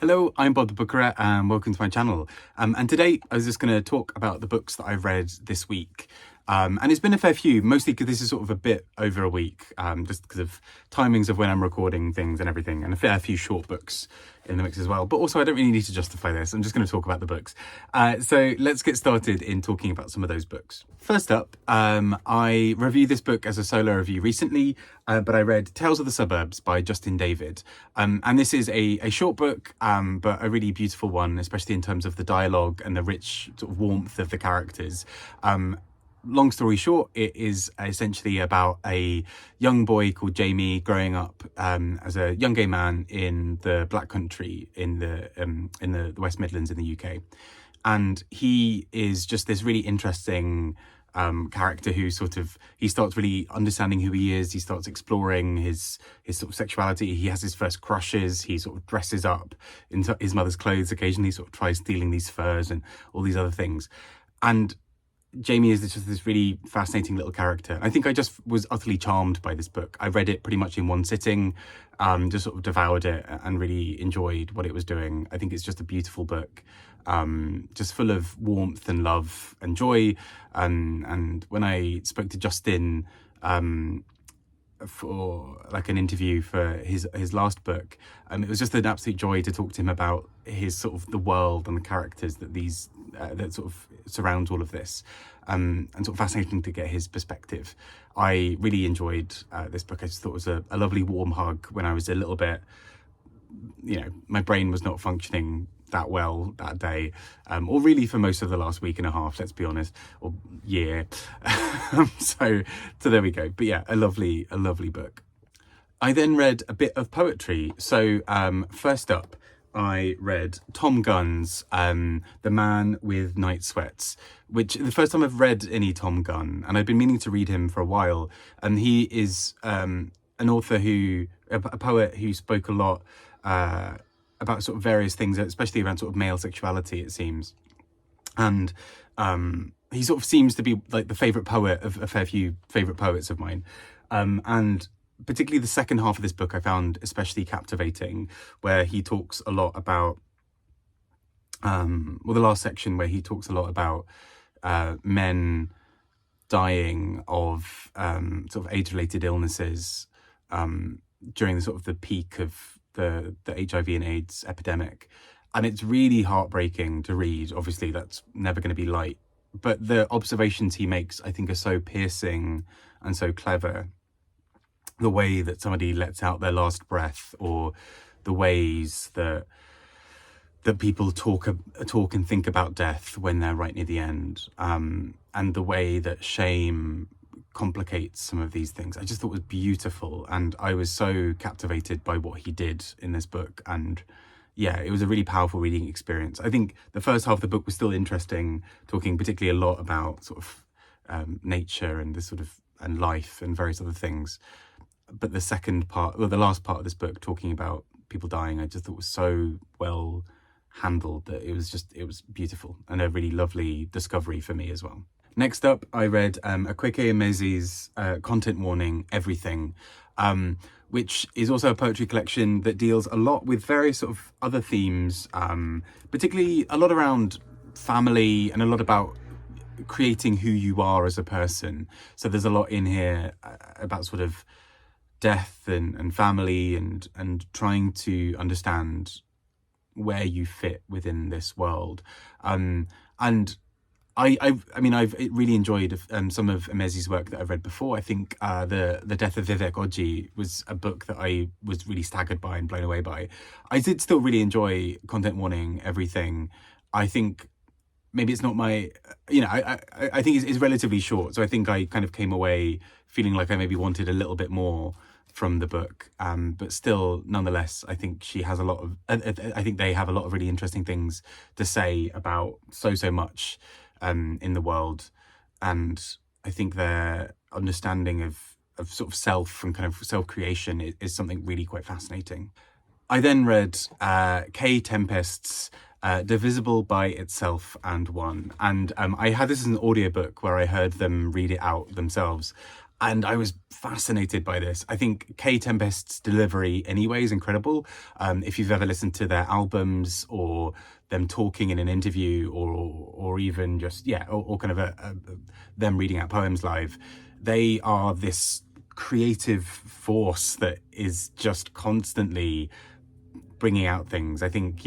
Hello, I'm Bob the Bookerer and welcome to my channel. And today I was just going to talk about the books that I've read this week. And it's been a fair few, mostly because this is sort of a bit over a week, just because of timings of when I'm recording things and everything, and a fair few short books in the mix as well. But also I don't really need to justify this, I'm just going to talk about the books. So let's get started in talking about some of those books. First up, I reviewed this book as a solo review recently, but I read Tales of the Suburbs by Justin David. And this is a short book, but a really beautiful one, especially in terms of the dialogue and the rich sort of warmth of the characters. Long story short, it is essentially about a young boy called Jamie growing up as a young gay man in the Black Country in the West Midlands in the UK, and he is just this really interesting character who he starts really understanding who he is. He starts exploring his sort of sexuality. He has his first crushes. He sort of dresses up in his mother's clothes occasionally. Sort of tries stealing these furs and all these other things, and Jamie is just this really fascinating little character. I think I just was utterly charmed by this book. I read it pretty much in one sitting, just sort of devoured it and really enjoyed what it was doing. I think it's just a beautiful book, just full of warmth and love and joy. And when I spoke to Justin for like an interview for his last book, it was just an absolute joy to talk to him about his sort of the world and the characters that that sort of surrounds all of this, and sort of fascinating to get his perspective. I really enjoyed this book. I just thought it was a lovely warm hug when I was a little bit, my brain was not functioning that well that day, or really for most of the last week and a half, let's be honest, or year. So there we go. But yeah, a lovely book. I then read a bit of poetry. So first up, I read Thom Gunn's The Man with Night Sweats, which the first time I've read any Thom Gunn, and I've been meaning to read him for a while. And he is an author a poet who spoke a lot about sort of various things, especially around sort of male sexuality, it seems. And he sort of seems to be like the favourite poet of a fair few favourite poets of mine. And particularly the second half of this book I found especially captivating, where he talks a lot about, the last section where he talks a lot about men dying of sort of age-related illnesses during the sort of the peak of the HIV and AIDS epidemic. And it's really heartbreaking to read. Obviously, that's never going to be light. But the observations he makes, I think, are so piercing and so clever. The way that somebody lets out their last breath, or the ways that people talk and think about death when they're right near the end, and the way that shame complicates some of these things, I just thought was beautiful. And I was so captivated by what he did in this book. And yeah, it was a really powerful reading experience. I think the first half of the book was still interesting, talking particularly a lot about sort of nature and and life and various other things. But the second part, the last part of this book, talking about people dying, I just thought was so well handled that it was beautiful and a really lovely discovery for me as well. Next up, I read Akwaeki and Emezi's Content Warning Everything, which is also a poetry collection that deals a lot with various sort of other themes, particularly a lot around family and a lot about creating who you are as a person. So there's a lot in here about sort of death and family and trying to understand where you fit within this world. And I've really enjoyed some of Emezi's work that I've read before. I think the Death of Vivek Oji was a book that I was really staggered by and blown away by. I did still really enjoy Content Warning Everything. I think maybe it's not my, I think it's relatively short. So I think I kind of came away feeling like I maybe wanted a little bit more from the book, but still, nonetheless, I think she has I think they have a lot of really interesting things to say about so much in the world, and I think their understanding of sort of self and kind of self-creation is something really quite fascinating. I then read Tempest's Divisible by Itself and One, and I had this as an audiobook where I heard them read it out themselves. And I was fascinated by this. I think Tempest's delivery anyway is incredible. If you've ever listened to their albums or them talking in an interview or even just, or kind of them reading out poems live, they are this creative force that is just constantly bringing out things. I think,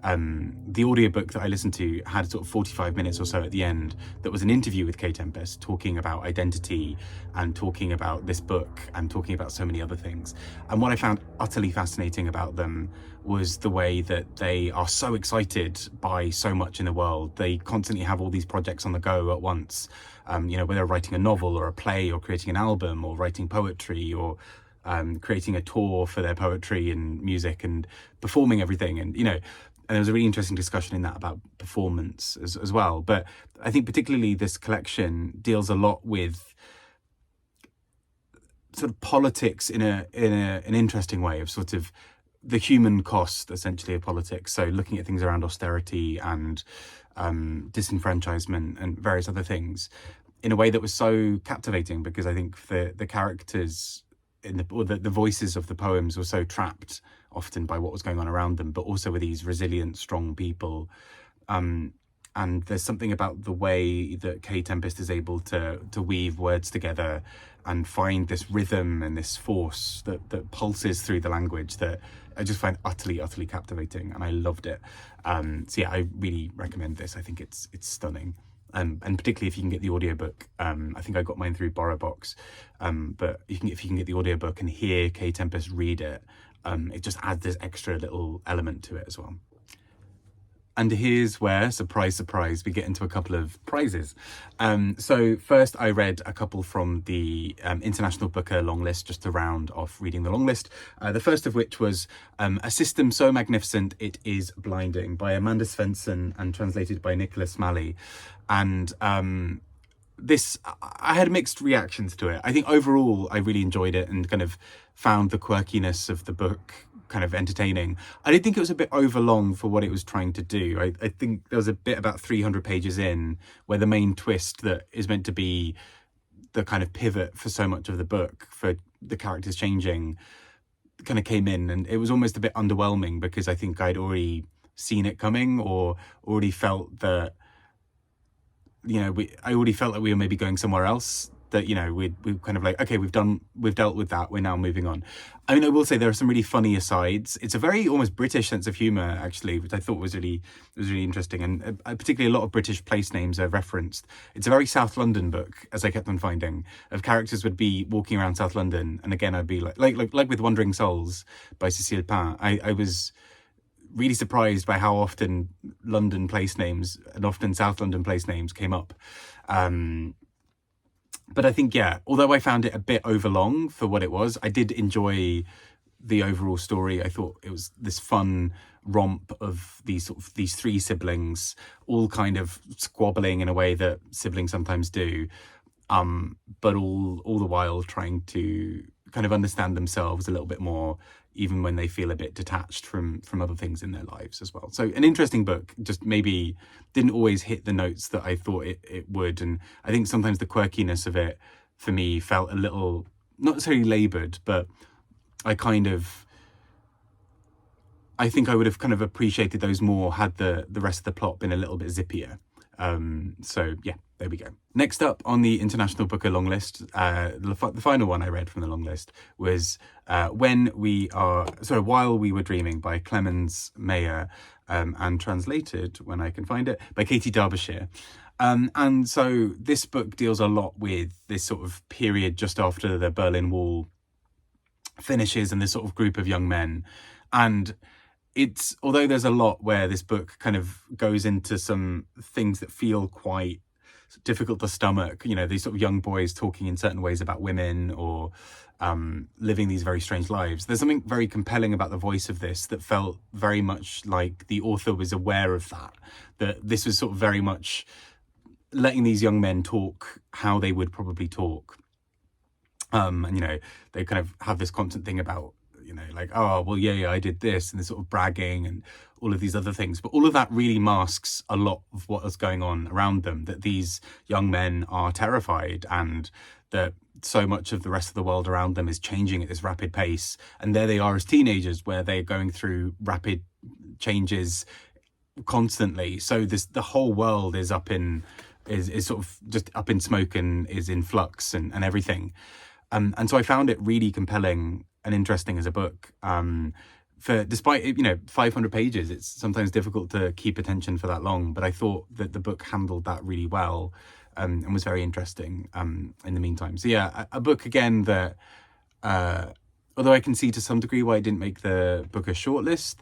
the audiobook that I listened to had sort of 45 minutes or so at the end that was an interview with Tempest talking about identity and talking about this book and talking about so many other things. And what I found utterly fascinating about them was the way that they are so excited by so much in the world. They constantly have all these projects on the go at once, whether writing a novel or a play or creating an album or writing poetry or creating a tour for their poetry and music and performing everything. And there was a really interesting discussion in that about performance as well. But I think particularly this collection deals a lot with sort of politics in an interesting way, of sort of the human cost, essentially, of politics. So looking at things around austerity and disenfranchisement and various other things in a way that was so captivating, because I think the characters the voices of the poems were so trapped often by what was going on around them, but also with these resilient, strong people. And there's something about the way that Tempest is able to weave words together and find this rhythm and this force that pulses through the language that I just find utterly, utterly captivating, and I loved it. I really recommend this. I think it's stunning. And particularly if you can get the audiobook. I think I got mine through BorrowBox, but if you can get the audiobook and hear Tempest read it, it just adds this extra little element to it as well. And here's where, surprise, surprise, we get into a couple of prizes. So first I read a couple from the International Booker long list, just to round off reading the long list. The first of which was A System So Magnificent It Is Blinding by Amanda Svensson and translated by Nichola Smalley. And this, I had mixed reactions to it. I think overall I really enjoyed it and kind of found the quirkiness of the book kind of entertaining. I did think it was a bit overlong for what it was trying to do. I think there was a bit about 300 pages in where the main twist that is meant to be the kind of pivot for so much of the book, for the characters changing, kind of came in, and it was almost a bit underwhelming because I think I'd already seen it coming or already felt that, I already felt that we were maybe going somewhere else, that, we kind of like, okay, we've dealt with that, we're now moving on. I mean, I will say there are some really funny asides. It's a very almost British sense of humour, actually, which I thought was really interesting. And particularly a lot of British place names are referenced. It's a very South London book, as I kept on finding, of characters would be walking around South London. And again, I'd be like with Wandering Souls by Cécile Pin, I was really surprised by how often London place names and often South London place names came up. But I think, although I found it a bit overlong for what it was, I did enjoy the overall story. I thought it was this fun romp of these three siblings, all kind of squabbling in a way that siblings sometimes do, but all the while trying to kind of understand themselves a little bit more, even when they feel a bit detached from other things in their lives as well. So an interesting book, just maybe didn't always hit the notes that I thought it would. And I think sometimes the quirkiness of it, for me, felt a little, not necessarily laboured, but I think I would have kind of appreciated those more had the rest of the plot been a little bit zippier. There we go. Next up on the International Booker long list, the final one I read from the long list was While We Were Dreaming by Clemens, Meyer, and translated, when I can find it, by Katy, Derbyshire. And so this book deals a lot with this sort of period just after the Berlin Wall finishes and this sort of group of young men. And although there's a lot where this book kind of goes into some things that feel quite difficult to stomach, these sort of young boys talking in certain ways about women or living these very strange lives. There's something very compelling about the voice of this that felt very much like the author was aware of that this was sort of very much letting these young men talk how they would probably talk. They kind of have this constant thing about, like, oh, well, yeah, I did this, and they're sort of bragging and all of these other things. But all of that really masks a lot of what is going on around them, that these young men are terrified, and that so much of the rest of the world around them is changing at this rapid pace. And there they are as teenagers, where they're going through rapid changes constantly. So the whole world is sort of just up in smoke and is in flux and everything. And so I found it really compelling and interesting as a book. Despite 500 pages, it's sometimes difficult to keep attention for that long. But I thought that the book handled that really well, and was very interesting in the meantime. So yeah, a book again that, although I can see to some degree why it didn't make the book a shortlist,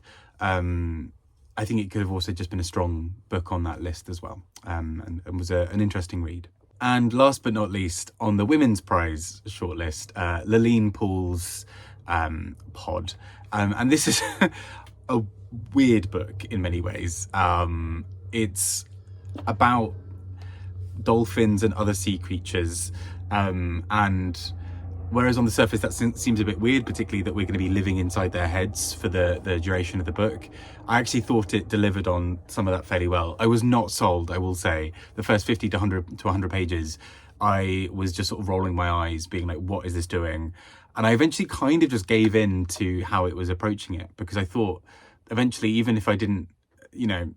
I think it could have also just been a strong book on that list as well, and was an interesting read. And last but not least, on the Women's Prize shortlist, Laline Paull's Pod. And this is a weird book in many ways. It's about dolphins and other sea creatures, and whereas on the surface that seems a bit weird, particularly that we're going to be living inside their heads for the duration of the book, I actually thought it delivered on some of that fairly well. I was not sold, I will say. The first 50 to 100 pages, I was just sort of rolling my eyes, being like, what is this doing? And I eventually kind of just gave in to how it was approaching it, because I thought eventually, even if I didn't,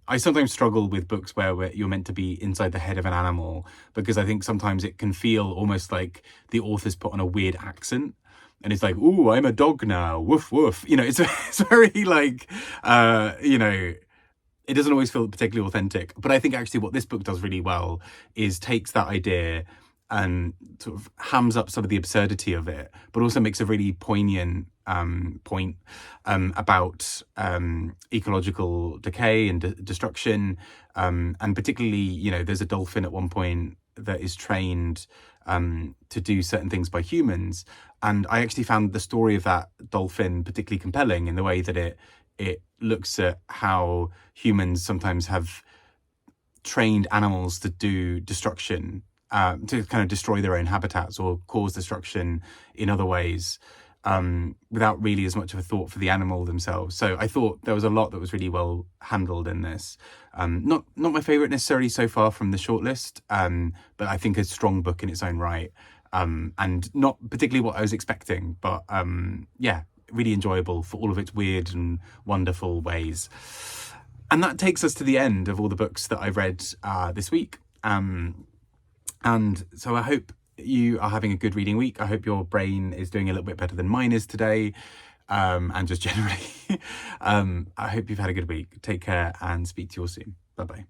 I sometimes struggle with books where you're meant to be inside the head of an animal, because I think sometimes it can feel almost like the author's put on a weird accent, and it's like, ooh, I'm a dog now, woof woof. It's very like, it doesn't always feel particularly authentic. But I think actually what this book does really well is takes that idea and sort of hams up some of the absurdity of it, but also makes a really poignant point about ecological decay and destruction, and particularly, there's a dolphin at one point that is trained to do certain things by humans, and I actually found the story of that dolphin particularly compelling in the way that it looks at how humans sometimes have trained animals to do destruction, to kind of destroy their own habitats or cause destruction in other ways, without really as much of a thought for the animal themselves. So I thought there was a lot that was really well handled in this. Not my favourite necessarily so far from the shortlist, but I think a strong book in its own right, and not particularly what I was expecting, but yeah, really enjoyable for all of its weird and wonderful ways. And that takes us to the end of all the books that I've read this week. And so I hope you are having a good reading week. I hope your brain is doing a little bit better than mine is today, and just generally. I hope you've had a good week. Take care and speak to you all soon. Bye-bye.